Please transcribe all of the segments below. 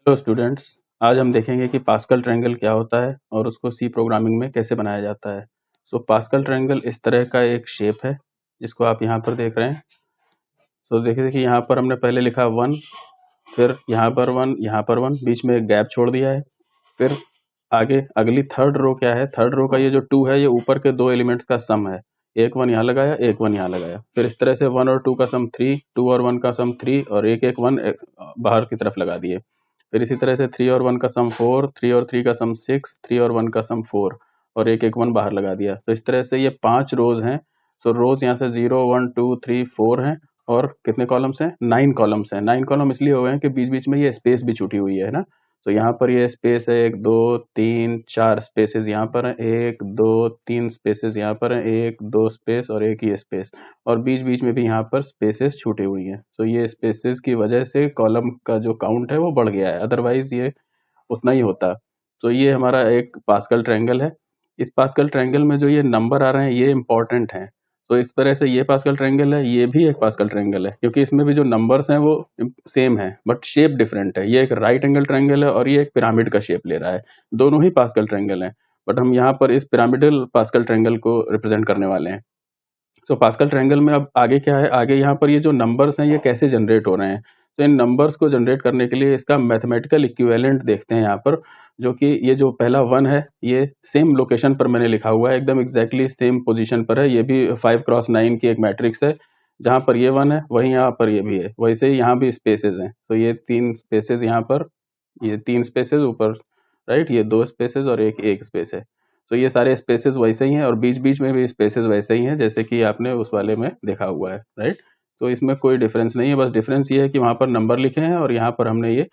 तो स्टूडेंट्स, आज हम देखेंगे कि पास्कल ट्रायंगल क्या होता है और उसको सी प्रोग्रामिंग में कैसे बनाया जाता है। सो पास्कल ट्रायंगल इस तरह का एक शेप है जिसको आप यहाँ पर देख रहे हैं। सो देखिए कि यहाँ पर हमने पहले लिखा 1, फिर यहाँ पर 1, यहाँ पर 1, बीच में एक गैप छोड़ दिया है। फिर आगे अगली थर्ड रो क्या है, थर्ड रो का ये जो 2 है ये ऊपर के दो एलिमेंट्स का सम है। एक 1 यहाँ लगाया, एक 1 यहाँ लगाया। फिर इस तरह से 1 और 2 का सम 3, 2 और 1 का सम 3 और एक 1 बाहर की तरफ लगा दिए। फिर इसी तरह से 3 और 1 का सम 4, 3 और 3 का सम 6, 3 और 1 का सम 4 और एक 1 बाहर लगा दिया। तो इस तरह से ये 5 रोज हैं। सो रोज यहाँ से 0 1 2 3 4 हैं और कितने कॉलम्स हैं, 9 कॉलम्स हैं। 9 कॉलम इसलिए हो गए हैं कि बीच बीच में ये स्पेस भी छूटी हुई है ना। तो यहाँ पर ये स्पेस है, 1 2 3 4 स्पेसेस यहाँ पर हैं, 1 2 3 स्पेसेस यहाँ पर हैं, 1 2 स्पेस और एक ही स्पेस, और बीच बीच में भी यहाँ पर स्पेसेस छूटी हुई हैं। तो ये स्पेसेस की वजह से कॉलम का जो काउंट है वो बढ़ गया है, अदरवाइज ये उतना ही होता। तो ये हमारा एक पास्कल ट्रायंगल है। इस पास्कल ट्रायंगल में जो ये नंबर आ रहे हैं ये इंपॉर्टेंट हैं। तो इस तरह से ये पास्कल ट्रायंगल है, ये भी एक पास्कल ट्रायंगल है, क्योंकि इसमें भी जो नंबर्स हैं वो सेम है बट शेप डिफरेंट है। ये एक राइट एंगल ट्रायंगल है और ये एक पिरामिड का शेप ले रहा है। दोनों ही पास्कल ट्रायंगल हैं, बट हम यहाँ पर इस पिरामिडल पास्कल ट्रायंगल को रिप्रेजेंट करने वाले हैं। सो पास्कल ट्रायंगल में अब आगे क्या है, आगे यहाँ पर ये जो नंबर्स हैं ये कैसे जनरेट हो रहे हैं। तो इन नंबर्स को जनरेट करने के लिए इसका मैथमेटिकल इक्विवेलेंट देखते हैं यहाँ पर, जो कि ये जो पहला 1 है ये सेम लोकेशन पर मैंने लिखा हुआ है, एकदम एग्जैक्टली सेम पोजीशन पर है। ये भी 5x9 की एक मैट्रिक्स है, जहाँ पर ये 1 है वहीं यहाँ पर ये भी है, वैसे ही यहाँ भी स्पेसेस हैं। तो ये 3 स्पेसेस यहाँ पर, ये 3 स्पेसेस ऊपर, राइट, ये 2 स्पेसेस और एक स्पेस है। तो ये सारे स्पेसेस वैसे ही हैं और बीच बीच में भी स्पेसेस वैसे ही हैं जैसे कि आपने उस वाले में देखा हुआ है, राइट। तो इसमें कोई डिफरेंस नहीं है, बस डिफरेंस ये है कि वहाँ पर नंबर लिखे हैं और यहाँ पर हमने ये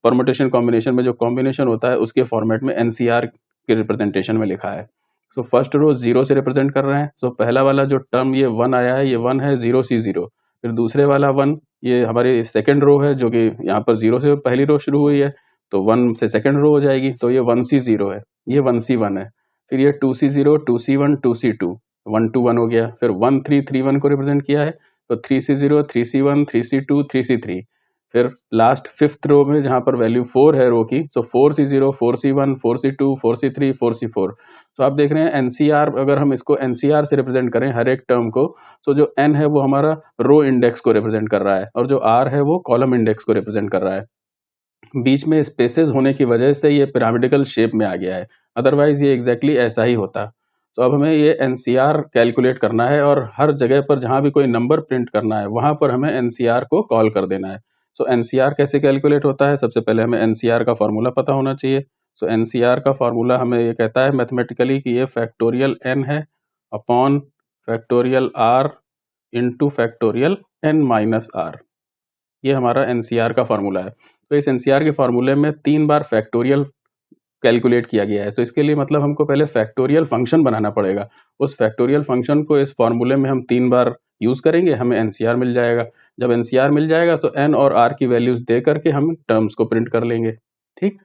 परमुटेशन कॉम्बिनेशन में जो कॉम्बिनेशन होता है उसके फॉर्मेट में एनसीआर के रिप्रेजेंटेशन में लिखा है। सो फर्स्ट रो 0 से रिप्रेजेंट कर रहे हैं। सो पहला वाला जो टर्म ये 1 आया है, ये 1 है 0C0। फिर दूसरे वाला 1 ये हमारी सेकेंड रो है, जो कि यहाँ पर 0 से पहली रो शुरू हुई है, तो 1 से सेकेंड रो हो जाएगी, तो ये 1C0 है, ये 1C1 है। फिर ये 2C0 2C1 2C2, 1 2 1 हो गया। फिर 1 3 3 1 को रिप्रेजेंट किया है, तो 3C0 3C1 3C2 3C3। फिर लास्ट फिफ्थ रो में जहां पर वैल्यू 4 है रो की, तो 4C0 4C1 4C2 4C3 4C4। तो आप देख रहे हैं एनसीआर, अगर हम इसको एनसीआर से रिप्रेजेंट करें हर एक टर्म को, तो जो एन है वो हमारा रो इंडेक्स को रिप्रेजेंट कर रहा है और जो आर है वो कॉलम इंडेक्स को रिप्रेजेंट कर रहा है। बीच में स्पेसेस होने की वजह से ये पिरामिडिकल शेप में आ गया है, अदरवाइज ये एग्जैक्टली ऐसा ही होता। तो अब हमें ये एनसीआर कैलकुलेट करना है और हर जगह पर जहां भी कोई नंबर प्रिंट करना है वहां पर हमें एनसीआर को कॉल कर देना है। सो एनसीआर कैसे कैलकुलेट होता है, सबसे पहले हमें एनसीआर का फॉर्मूला पता होना चाहिए। सो एनसीआर का फॉर्मूला हमें ये कहता है मैथमेटिकली कि ये फैक्टोरियल एन है upon factorial R into factorial N minus R. ये हमारा एनसीआर का फॉर्मूला है। तो इस एनसीआर के फॉर्मूले में 3 बार फैक्टोरियल कैलकुलेट किया गया है। तो इसके लिए मतलब हमको पहले फैक्टोरियल फंक्शन बनाना पड़ेगा। उस फैक्टोरियल फंक्शन को इस फॉर्मूले में हम 3 बार यूज करेंगे, हमें एनसीआर मिल जाएगा। जब एनसीआर मिल जाएगा तो एन और आर की वैल्यूज दे करके हम टर्म्स को प्रिंट कर लेंगे। ठीक।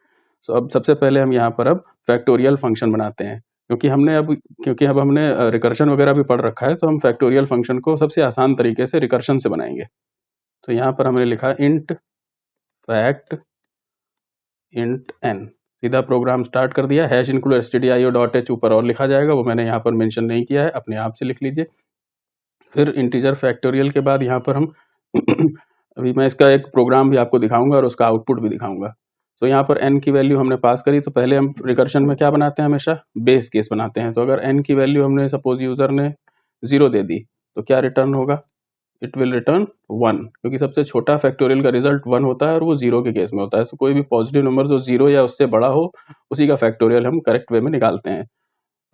सो अब सबसे पहले हम यहाँ पर अब फैक्टोरियल फंक्शन बनाते हैं, क्योंकि अब हमने रिकर्शन वगैरह भी पढ़ रखा है, तो हम फैक्टोरियल फंक्शन को सबसे आसान तरीके से रिकर्शन से बनाएंगे। तो यहाँ पर हमने लिखा इंट फैक्ट इंट एन, सीधा प्रोग्राम स्टार्ट कर दिया। हैश इंक्लूड stdio.h ऊपर और लिखा जाएगा, वो मैंने यहाँ पर मेंशन नहीं किया है, अपने आप से लिख लीजिए। फिर इंटीजर फैक्टोरियल के बाद यहाँ पर हम अभी मैं इसका एक प्रोग्राम भी आपको दिखाऊंगा और उसका आउटपुट भी दिखाऊंगा। तो यहाँ पर n की वैल्यू हमने पास करी, तो पहले हम रिकर्शन में क्या बनाते हैं, हमेशा बेस केस बनाते हैं। तो अगर n की वैल्यू हमने सपोज यूजर ने 0 दे दी तो क्या रिटर्न होगा, इट विल रिटर्न 1, क्योंकि सबसे छोटा फैक्टोरियल का रिजल्ट 1 होता है और वो 0 के केस में होता है। तो कोई भी पॉजिटिव नंबर जो 0 या उससे बड़ा हो उसी का फैक्टोरियल हम करेक्ट वे में निकालते हैं।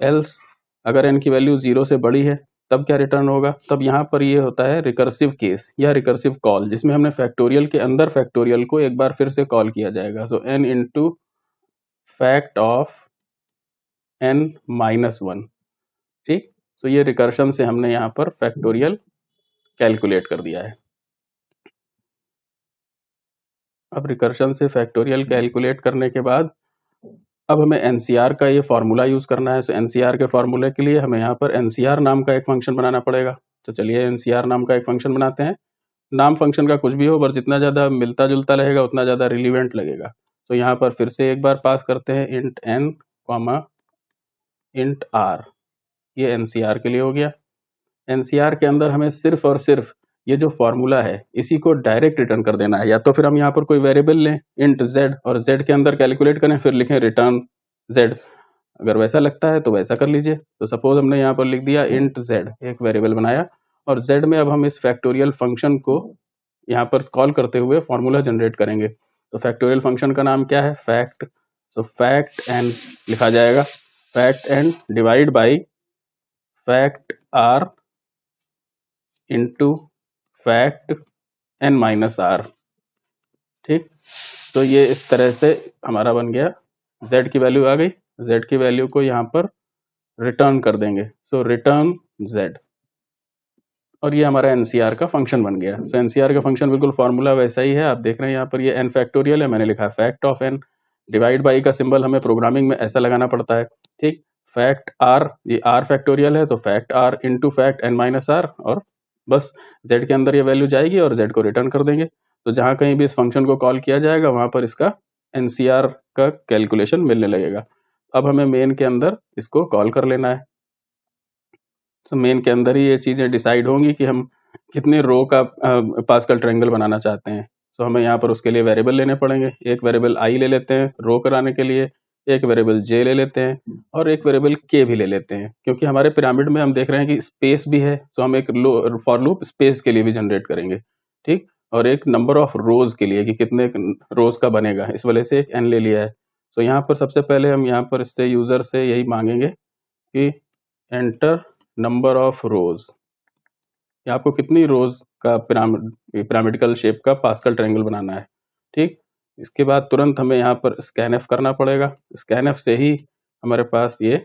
एल्स अगर n की वैल्यू 0 से बड़ी है तब क्या रिटर्न होगा, तब यहाँ पर ये होता है रिकर्सिव केस या रिकर्सिव कॉल, जिसमें हमने फैक्टोरियल के अंदर फैक्टोरियल को एक बार फिर से कॉल किया जाएगा। सो n into fact of n minus 1। ठीक। तो ये रिकर्शन से हमने यहाँ पर फैक्टोरियल कैलकुलेट कर दिया है। अब रिकर्शन से फैक्टोरियल कैलकुलेट करने के बाद अब हमें एनसीआर का ये फॉर्मूला यूज करना है। सो एनसीआर के फॉर्मूले के लिए हमें यहाँ पर एनसीआर नाम का एक फंक्शन बनाना पड़ेगा। तो चलिए एनसीआर नाम का एक फंक्शन बनाते हैं। नाम फंक्शन का कुछ भी हो, पर जितना ज्यादा मिलता जुलता रहेगा उतना ज्यादा रिलीवेंट लगेगा। तो यहाँ पर फिर से एक बार पास करते हैं int n comma int r, ये NCR के लिए हो गया। NCR के अंदर हमें सिर्फ और सिर्फ ये जो फॉर्मूला है इसी को डायरेक्ट रिटर्न कर देना है, या तो फिर हम यहाँ पर कोई वेरिएबल लें इंट z और z के अंदर कैलकुलेट करें फिर लिखें रिटर्न z, अगर वैसा लगता है तो वैसा कर लीजिए। तो सपोज हमने यहाँ पर लिख दिया इंट z, एक वेरिएबल बनाया, और z में अब हम इस फैक्टोरियल फंक्शन को यहाँ पर कॉल करते हुए फॉर्मूला जनरेट करेंगे। तो फैक्टोरियल फंक्शन का नाम क्या है, फैक्ट। तो फैक्ट एन लिखा जाएगा, fact N divide by fact R into fact N minus R. ठीक, तो ये इस तरह से हमारा बन गया, z की वैल्यू आ गई, z की वैल्यू को यहाँ पर रिटर्न कर देंगे, सो रिटर्न z, और ये हमारा NCR का फंक्शन बन गया। सो NCR का फंक्शन बिल्कुल फॉर्मूला वैसा ही है, आप देख रहे हैं यहाँ पर ये n फैक्टोरियल है, मैंने लिखा है fact of n, divide by का सिंबल हमें प्रोग्रामिंग में ऐसा लगाना पड़ता है। ठीक, फैक्ट r, ये r फैक्टोरियल है तो fact r into fact n minus r, और बस z के अंदर ये वैल्यू जाएगी और z को रिटर्न कर देंगे। तो जहां कहीं भी इस फंक्शन को कॉल किया जाएगा वहां पर इसका NCR का कैलकुलेशन मिलने लगेगा। अब हमें मेन के अंदर इसको कॉल कर लेना है, तो मेन के अंदर ही ये चीजें डिसाइड होंगी कि हम कितने रो का पास्कल ट्रायंगल बनाना चाहते हैं। सो हमें यहाँ पर उसके लिए वेरिएबल लेने पड़ेंगे, एक वेरिएबल i ले लेते हैं रो कराने के लिए, एक वेरिएबल j ले लेते हैं, और एक वेरिएबल k भी ले लेते हैं, क्योंकि हमारे पिरामिड में हम देख रहे हैं कि स्पेस भी है, सो हम एक फॉर लूप स्पेस के लिए भी जनरेट करेंगे। ठीक, और एक नंबर ऑफ रोज के लिए कि कितने रोज का बनेगा, इस वजह से एक n ले लिया है। सो यहाँ पर सबसे पहले हम यहाँ पर इससे यूजर से यही मांगेंगे कि एंटर नंबर ऑफ रोज, या आपको कितनी रोज का पिरामिडिकल शेप का पास्कल ट्रायंगल बनाना है। ठीक, इसके बाद तुरंत हमें यहाँ पर स्कैनएफ करना पड़ेगा, स्कैनएफ से ही हमारे पास ये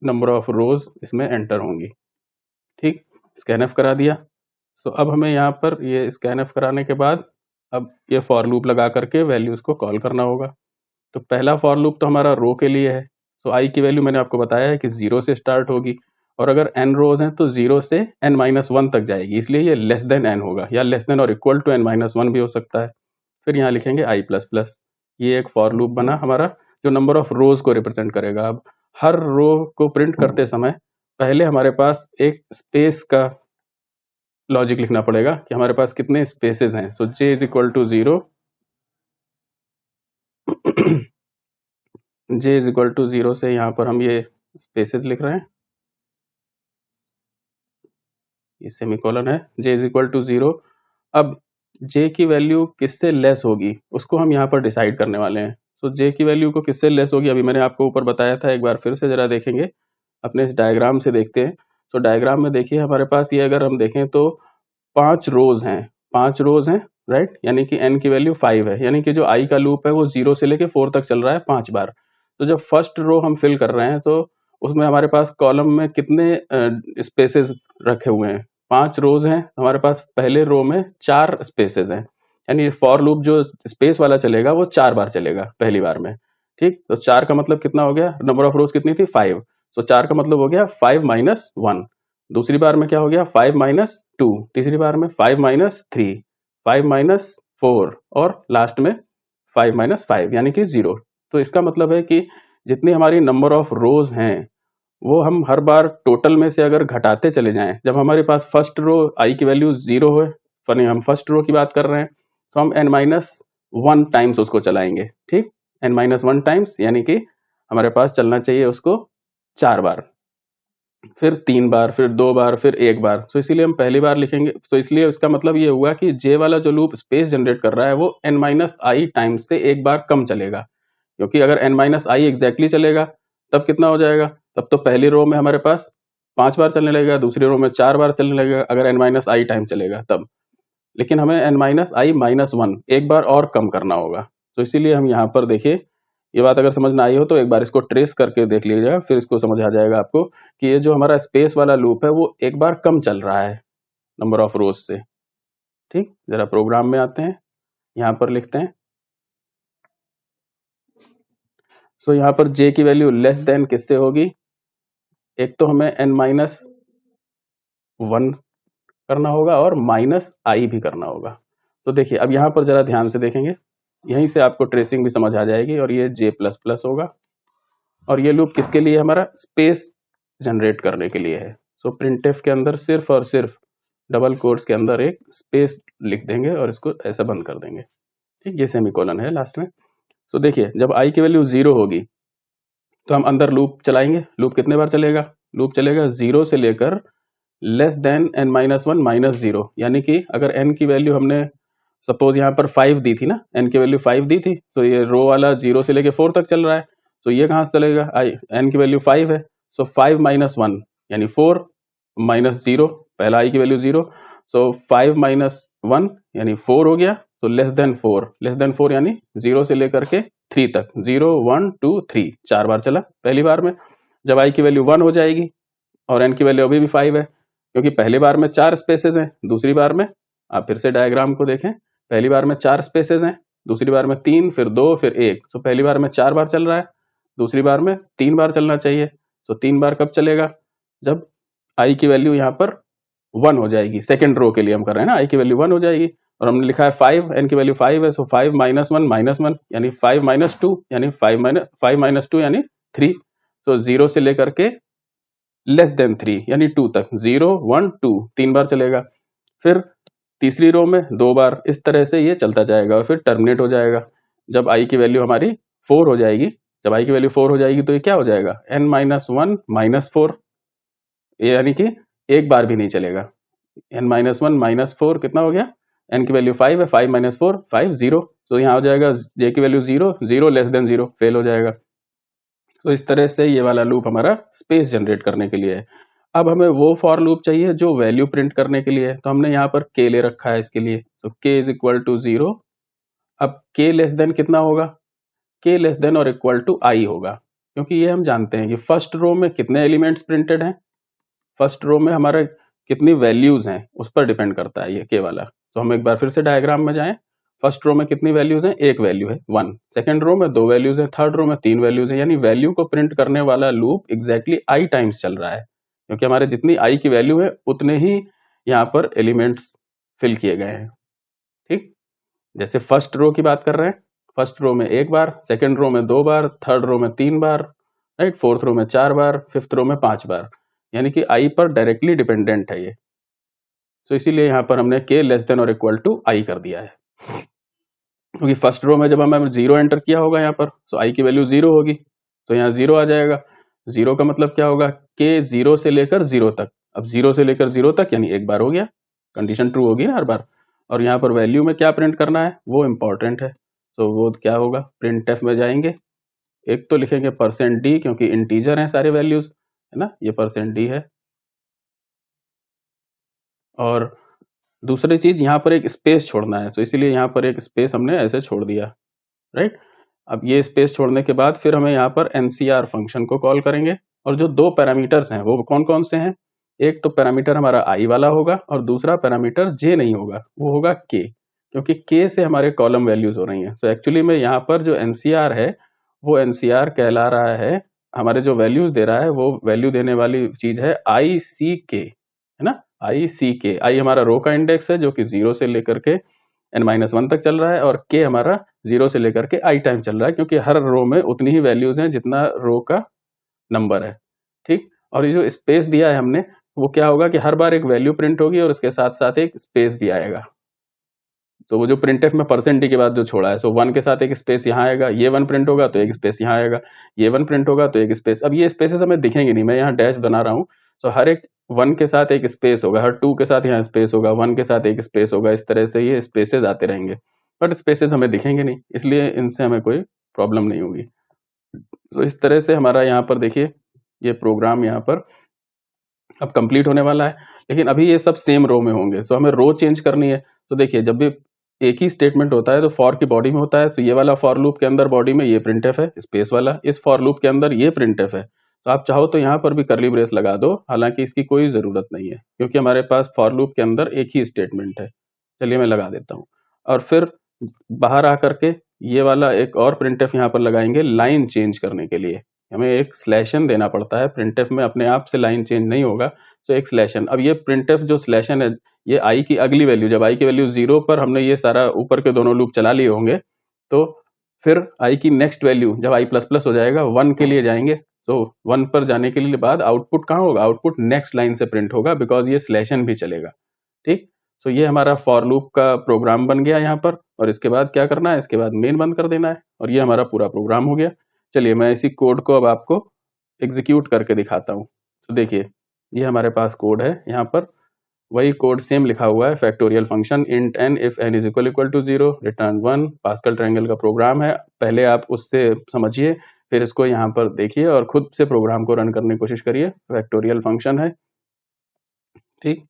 नंबर ऑफ रोज इसमें एंटर होंगी। ठीक, स्कैनएफ करा दिया। सो अब हमें यहाँ पर ये स्कैनएफ कराने के बाद अब ये फॉर लूप लगा करके वैल्यूज को कॉल करना होगा। तो पहला फॉर लूप तो हमारा रो के लिए है, तो आई की वैल्यू मैंने आपको बताया है कि 0 से स्टार्ट होगी, और अगर n रोज हैं तो 0 से n-1 तक जाएगी, इसलिए ये लेस देन n होगा, या लेस देन और इक्वल टू n-1 भी हो सकता है। फिर यहाँ लिखेंगे i++, ये एक फॉर लूप बना हमारा जो नंबर ऑफ रोज को रिप्रेजेंट करेगा। अब हर रो को प्रिंट करते समय पहले हमारे पास एक स्पेस का लॉजिक लिखना पड़ेगा कि हमारे पास कितने स्पेसेस हैं। So j is equal to 0, j is equal to 0 से यहाँ पर हम ये स्पेसेस लिख रहे हैं, ये सेमीकोलन है, j इज इक्वल टू 0। अब j की वैल्यू किससे लेस होगी उसको हम यहाँ पर डिसाइड करने वाले हैं। सो j की वैल्यू को किससे लेस होगी अभी मैंने आपको ऊपर बताया था, एक बार फिर से जरा देखेंगे, अपने इस डायग्राम से देखते हैं। सो डायग्राम में देखिए हमारे पास ये अगर हम देखें तो 5 रोज हैं, 5 रोज हैं, राइट, यानी कि n की वैल्यू 5 है, यानी कि जो i का लूप है वो 0 से लेके 4 तक चल रहा है 5 बार। तो जब फर्स्ट रो हम फिल कर रहे हैं तो उसमें हमारे पास कॉलम में कितने स्पेसेस रखे हुए हैं, 5 रोज हैं, हमारे पास पहले रो में 4 स्पेसेस हैं, यानी फॉर लूप जो स्पेस वाला चलेगा वो 4 बार चलेगा पहली बार में। ठीक, तो 4 का मतलब कितना हो गया, नंबर ऑफ रोज कितनी थी 5, सो 4 का मतलब हो गया 5 माइनस 1, दूसरी बार में क्या हो गया 5 माइनस 2, तीसरी बार में 5 माइनस 3, 5 माइनस 4, और लास्ट में 5 माइनस 5 यानी कि 0। तो इसका मतलब है कि जितनी हमारी नंबर ऑफ रोज हैं वो हम हर बार टोटल में से अगर घटाते चले जाएं, जब हमारे पास फर्स्ट रो आई की वैल्यू 0 है, फनी हम फर्स्ट रो की बात कर रहे हैं, तो हम n-1 टाइम्स उसको चलाएंगे। ठीक, n-1 टाइम्स यानी कि हमारे पास चलना चाहिए उसको 4 बार, फिर 3 बार, फिर 2 बार, फिर 1 बार। सो इसीलिए हम पहली बार लिखेंगे, तो इसलिए इसका मतलब ये हुआ कि j वाला जो लूप स्पेस जनरेट कर रहा है वो n-i टाइम्स से 1 बार कम चलेगा, क्योंकि अगर n-i एग्जैक्टली चलेगा तब कितना हो जाएगा, तब तो पहली रो में हमारे पास 5 बार चलने लगेगा, दूसरी रो में 4 बार चलने लगेगा अगर n-i टाइम चलेगा तब, लेकिन हमें n-i-1 एक बार और कम करना होगा। तो इसीलिए हम यहाँ पर देखिए, ये बात अगर समझ में आई हो तो एक बार इसको ट्रेस करके देख लीजिएगा, फिर इसको समझ आ जाएगा आपको कि ये जो हमारा स्पेस वाला लूप है वो एक बार कम चल रहा है नंबर ऑफ रोज से। ठीक, जरा प्रोग्राम में आते हैं, यहाँ पर लिखते हैं। सो यहाँ पर j की वैल्यू लेस देन किससे होगी, एक तो हमें n-1 करना होगा और -i भी करना होगा। तो देखिए अब यहाँ पर जरा ध्यान से देखेंगे, यहीं से आपको ट्रेसिंग भी समझ आ जाएगी। और ये J++ होगा, और ये लूप किसके लिए, हमारा स्पेस जनरेट करने के लिए है। सो प्रिंटफ के अंदर सिर्फ और सिर्फ डबल कोट्स के अंदर एक स्पेस लिख देंगे और इसको ऐसा बंद कर देंगे, ठीक। ये सेमीकोलन है लास्ट में। सो देखिए, जब i की वैल्यू 0 होगी तो हम अंदर लूप चलाएंगे। लूप कितने बार चलेगा, लूप चलेगा 0 से लेकर लेस देन n-1 -0, यानी कि अगर n की वैल्यू हमने सपोज यहाँ पर 5 दी थी ना, n की वैल्यू 5 दी थी, तो ये रो वाला 0 से लेकर 4 तक चल रहा है, तो ये कहाँ से चलेगा, n की वैल्यू 5 है, सो 5 - 1 यानी 4 -0, पहला i की वैल्यू 0, सो 5 - 1 यानी 4 हो गया, तो लेस देन 4 यानी 0 से लेकर के 3 तक, 0 1 2 3 4 बार चला पहली बार में। जब i की वैल्यू 1 हो जाएगी और n की वैल्यू अभी भी 5 है, क्योंकि पहली बार में 4 स्पेसेस हैं, दूसरी बार में आप फिर से डायग्राम को देखें, पहली बार में 4 स्पेसेस हैं, दूसरी बार में 3, फिर 2, फिर 1, तो पहली बार में 4 बार चल रहा है, दूसरी बार में 3 बार चलना चाहिए। तो 3 बार कब चलेगा, जब i की वैल्यू यहाँ पर 1 हो जाएगी। सेकेंड रो के लिए हम कर रहे हैं ना, i की वैल्यू 1 हो जाएगी, और हमने लिखा है 5, n की वैल्यू 5 है, सो 5 - 1 -1 यानी 5 - 2 यानी 5 - 2 यानी 3, तो 0 से लेकर के लेस देन 3 यानी 2 तक, 0 1 2 3 बार चलेगा। फिर तीसरी रो में 2 बार, इस तरह से ये चलता जाएगा और फिर टर्मिनेट हो जाएगा। जब i की वैल्यू हमारी 4 हो जाएगी, जब i की वैल्यू 4 हो जाएगी तो ये क्या हो जाएगा, n-1 -4, ये यानी कि एक बार भी नहीं चलेगा। n-1 -4 कितना हो गया, n की वैल्यू 5 है, 5 - 4 5 0, तो यहाँ हो जाएगा j की वैल्यू 0 0 लेस देन 0, फेल हो जाएगा। तो इस तरह से ये वाला लूप हमारा स्पेस जनरेट करने के लिए है। अब हमें वो फॉर लूप चाहिए जो वैल्यू प्रिंट करने के लिए है, तो हमने यहाँ पर k ले रखा है इसके लिए, तो k = 0। अब k लेस देन कितना होगा, k लेस देन और इक्वल टू i होगा, क्योंकि ये हम जानते हैं कि फर्स्ट रो में कितने एलिमेंट्स प्रिंटेड हैं, फर्स्ट रो में हमारा कितनी वैल्यूज हैं उस पर डिपेंड करता है ये k वाला। तो हम एक बार फिर से डायग्राम में जाएं, फर्स्ट रो में कितनी वैल्यूज हैं, एक वैल्यू है 1, सेकंड रो में 2 वैल्यूज हैं, थर्ड रो में 3 वैल्यूज हैं, यानी वैल्यू को प्रिंट करने वाला लूप एग्जैक्टली i टाइम्स चल रहा है, क्योंकि हमारे जितनी i की वैल्यू है उतने ही यहाँ पर एलिमेंट्स फिल किए गए हैं, ठीक। जैसे फर्स्ट रो की बात कर रहे हैं, फर्स्ट रो में एक बार, सेकंड रो में 2 बार, थर्ड रो में 3 बार, राइट, फोर्थ रो में 4 बार, फिफ्थ रो में 5 बार, यानी कि i पर डायरेक्टली डिपेंडेंट है ये। तो इसीलिए यहाँ पर हमने k लेस देन और इक्वल टू i कर दिया है, क्योंकि फर्स्ट रो में जब हमने 0 एंटर किया होगा यहाँ पर, तो i की वैल्यू 0 होगी, तो यहाँ 0 आ जाएगा। 0 का मतलब क्या होगा, k 0 से लेकर 0 तक, अब 0 से लेकर 0 तक यानी एक बार हो गया, कंडीशन ट्रू होगी ना हर बार। और यहाँ पर वैल्यू में क्या प्रिंट करना है वो इंपॉर्टेंट है, तो वो क्या होगा, प्रिंटफ में जाएंगे, एक तो लिखेंगे %d, क्योंकि इंटीजर हैं सारे वैल्यूज, है ना, ये %d है। और दूसरी चीज यहाँ पर एक स्पेस छोड़ना है, तो इसीलिए यहाँ पर एक स्पेस हमने ऐसे छोड़ दिया, राइट। अब ये स्पेस छोड़ने के बाद फिर हमें यहाँ पर NCR फंक्शन को कॉल करेंगे, और जो 2 पैरामीटर्स हैं वो कौन कौन से हैं, एक तो पैरामीटर हमारा i वाला होगा और दूसरा पैरामीटर j नहीं होगा, वो होगा k, क्योंकि k से हमारे कॉलम वैल्यूज हो रही हैं। तो एक्चुअली में यहाँ पर जो NCR है वो NCR कहला रहा है, हमारे जो वैल्यूज दे रहा है वो वैल्यू देने वाली चीज है ICK, है ना, ICK। i हमारा रो का इंडेक्स है जो कि 0 से लेकर के n-1 तक चल रहा है, और k हमारा 0 से लेकर के i टाइम चल रहा है, क्योंकि हर रो में उतनी ही वैल्यूज हैं जितना रो का नंबर है, ठीक। और ये जो स्पेस दिया है हमने, वो क्या होगा कि हर बार एक वैल्यू प्रिंट होगी और उसके साथ साथ एक स्पेस भी आएगा। तो वो जो प्रिंटफ में %d के बाद जो छोड़ा है, सो 1 के साथ एक स्पेस यहाँ आएगा, ये 1 प्रिंट होगा तो एक स्पेस यहाँ आएगा, ये 1 प्रिंट होगा तो एक स्पेस। अब ये स्पेसेस हमें दिखेंगे नहीं, मैं यहाँ डैश बना रहा हूँ, सो हर एक 1 के साथ एक स्पेस होगा, हर 2 के साथ यहाँ स्पेस होगा, 1 के साथ एक स्पेस होगा, इस तरह से ये स्पेसेस आते रहेंगे, बट स्पेसेस हमें दिखेंगे नहीं, इसलिए इनसे हमें कोई प्रॉब्लम नहीं होगी। तो इस तरह से हमारा यहाँ पर देखिए ये प्रोग्राम यहाँ पर अब कंप्लीट होने वाला है, लेकिन अभी ये सब सेम रो में होंगे, तो हमें रो चेंज करनी है। तो देखिए जब भी एक ही स्टेटमेंट होता है तो फॉर की बॉडी में होता है, तो ये वाला फॉर लूप के अंदर बॉडी में ये प्रिंटफ है स्पेस वाला, इस फॉर लूप के अंदर ये प्रिंटफ है, तो आप चाहो तो यहाँ पर भी कर्ली ब्रेस लगा दो, हालांकि इसकी कोई जरूरत नहीं है क्योंकि हमारे पास फॉर लूप के अंदर एक ही स्टेटमेंट है। चलिए मैं लगा देता हूँ, और फिर बाहर आकर के ये वाला एक और प्रिंटफ यहाँ पर लगाएंगे लाइन चेंज करने के लिए, हमें एक स्लैशन देना पड़ता है, प्रिंटफ में अपने आप से लाइन चेंज नहीं होगा, तो एक स्लैशन। अब ये प्रिंटफ जो स्लैशन है ये i की अगली वैल्यू, जब i की वैल्यू 0 पर हमने ये सारा ऊपर के दोनों लूप चला लिए होंगे, तो फिर आई की नेक्स्ट वैल्यू जब आई प्लस प्लस हो जाएगा 1 के लिए जाएंगे, तो 1 पर जाने के लिए बाद आउटपुट कहाँ होगा, आउटपुट नेक्स्ट लाइन से प्रिंट होगा, बिकॉज ये स्लैशन भी चलेगा। ठीक, सो ये हमारा फॉर लूप का प्रोग्राम बन गया यहाँ पर, और इसके बाद क्या करना है, इसके बाद मेन बंद कर देना है, और ये हमारा पूरा प्रोग्राम हो गया। चलिए मैं इसी कोड को अब आपको एग्जीक्यूट करके दिखाता हूँ। तो देखिए ये हमारे पास कोड है, यहाँ पर वही कोड सेम लिखा हुआ है, factorial function int n if n is equal to 0 return 1, Pascal triangle का प्रोग्राम है। पहले आप उससे समझिए, फिर इसको यहाँ पर देखिए और खुद से प्रोग्राम को रन करने की कोशिश करिए। फैक्टोरियल फंक्शन है, ठीक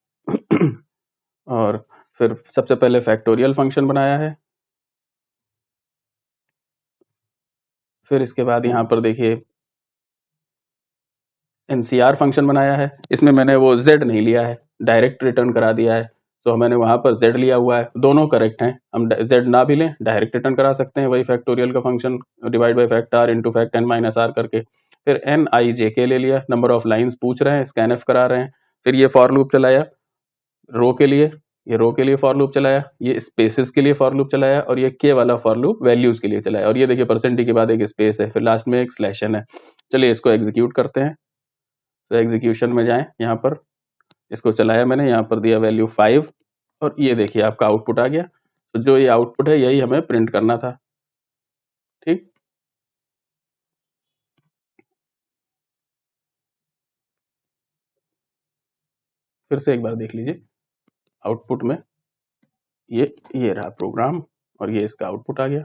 और फिर सबसे पहले फैक्टोरियल फंक्शन बनाया है, फिर इसके बाद यहाँ पर देखिए एनसीआर फंक्शन बनाया है। इसमें मैंने वो z नहीं लिया है, डायरेक्ट रिटर्न करा दिया है। तो मैंने वहां पर z लिया हुआ है, दोनों करेक्ट हैं। हम z ना भी लें, डायरेक्ट रिटर्न करा सकते हैं, वही फैक्टोरियल का function divide by fact r into fact n minus r करके। फिर n i j k ले लिया, नंबर ऑफ लाइंस पूछ रहे हैं, स्कैनफ करा रहे हैं। फिर ये फॉर लूप चलाया रो के लिए, ये रो के लिए फॉर लूप चलाया, ये स्पेसेस के लिए फॉर लूप चलाया, और ये के वाला फॉर लूप वैल्यूज के लिए चलाया। और ये देखिए परसेंट के बाद एक स्पेस है, फिर लास्ट में एक स्लैशन है। चलिए इसको एग्जीक्यूट करते हैं। तो एग्जीक्यूशन में जाएं, यहाँ पर इसको चलाया मैंने, यहाँ पर दिया वैल्यू 5, और ये देखिए आपका आउटपुट आ गया। तो जो ये आउटपुट है यही हमें प्रिंट करना था। ठीक, फिर से एक बार देख लीजिए आउटपुट में, ये रहा प्रोग्राम और ये इसका आउटपुट आ गया।